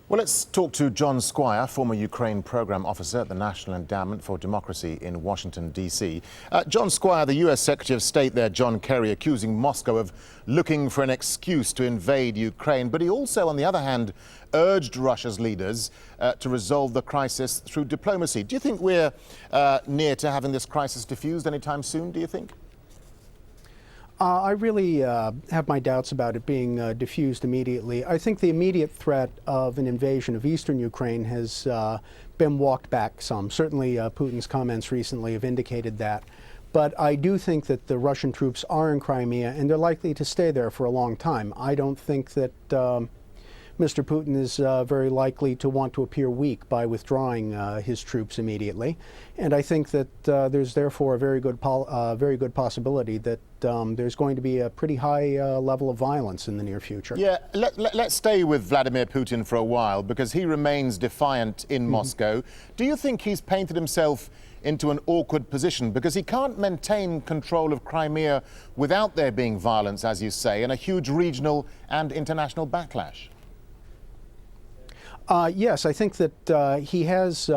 Well, let's talk to John Squier, former Ukraine program officer at the National Endowment for Democracy in Washington, D.C. John Squier, the U.S. Secretary of State there, John Kerry, accusing Moscow of looking for an excuse to invade Ukraine. But he also, on the other hand, urged Russia's leaders to resolve the crisis through diplomacy. Do you think we're near to having this crisis diffused anytime soon, do you think? I really have my doubts about it being diffused immediately. I think the immediate threat of an invasion of eastern Ukraine has been walked back some. Certainly Putin's comments recently have indicated that. But I do think that the Russian troops are in Crimea and they're likely to stay there for a long time. I don't think that Mr. Putin is very likely to want to appear weak by withdrawing his troops immediately. And I think that there's therefore a very good possibility that there's going to be a pretty high level of violence in the near future. Yeah, let's stay with Vladimir Putin for a while, because he remains defiant in Moscow. Do you think he's painted himself into an awkward position? Because he can't maintain control of Crimea without there being violence, as you say, and a huge regional and international backlash. Yes, I think that he has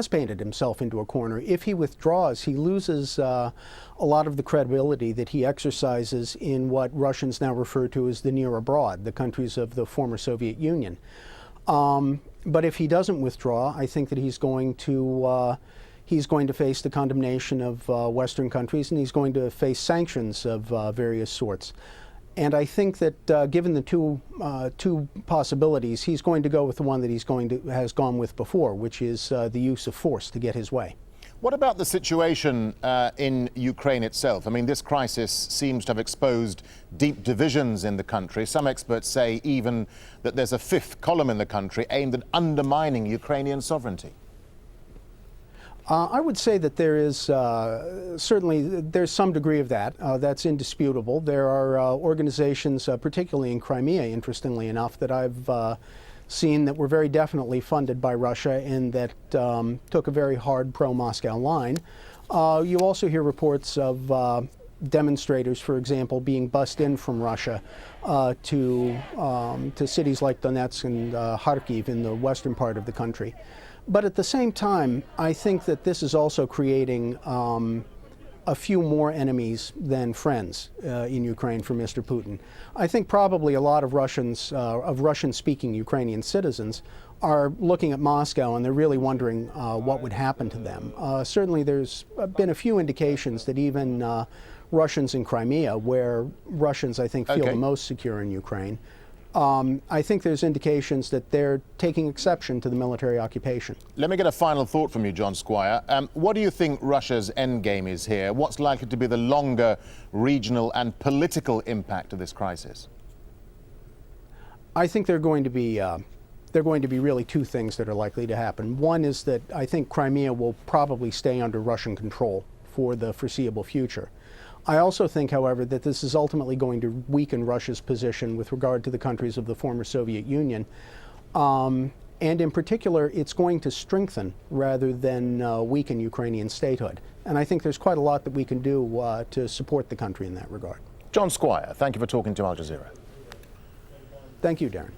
painted himself into a corner. If he withdraws, he loses a lot of the credibility that he exercises in what Russians now refer to as the near abroad, the countries of the former Soviet Union. But if he doesn't withdraw, I think that he's going to face the condemnation of Western countries, and he's going to face sanctions of various sorts. And I think that given the two possibilities, he's going to go with the one that has gone with before, which is the use of force to get his way. What about the situation in Ukraine itself? I mean, this crisis seems to have exposed deep divisions in the country. Some experts say even that there's a fifth column in the country aimed at undermining Ukrainian sovereignty. I would say that there is there's some degree of that. That's indisputable. There are organizations, particularly in Crimea, interestingly enough, that I've seen that were very definitely funded by Russia and that took a very hard pro-Moscow line. You also hear reports of demonstrators, for example, being bussed in from Russia to cities like Donetsk and Kharkiv in the western part of the country. But at the same time, I think that this is also creating a few more enemies than friends in Ukraine for Mr. Putin. I think probably a lot of Russian-speaking Ukrainian citizens are looking at Moscow and they're really wondering what would happen to them. Certainly there's been a few indications that even Russians in Crimea, where Russians, I think, feel the most secure in Ukraine, I think there's indications that they're taking exception to the military occupation. Let me get a final thought from you, John Squier. What do you think Russia's endgame is here? What's likely to be the longer regional and political impact of this crisis? I think there are going to be really two things that are likely to happen. One is that I think Crimea will probably stay under Russian control for the foreseeable future. I also think, however, that this is ultimately going to weaken Russia's position with regard to the countries of the former Soviet Union. And in particular, it's going to strengthen rather than weaken Ukrainian statehood. And I think there's quite a lot that we can do to support the country in that regard. John Squier, thank you for talking to Al Jazeera. Thank you, Darren.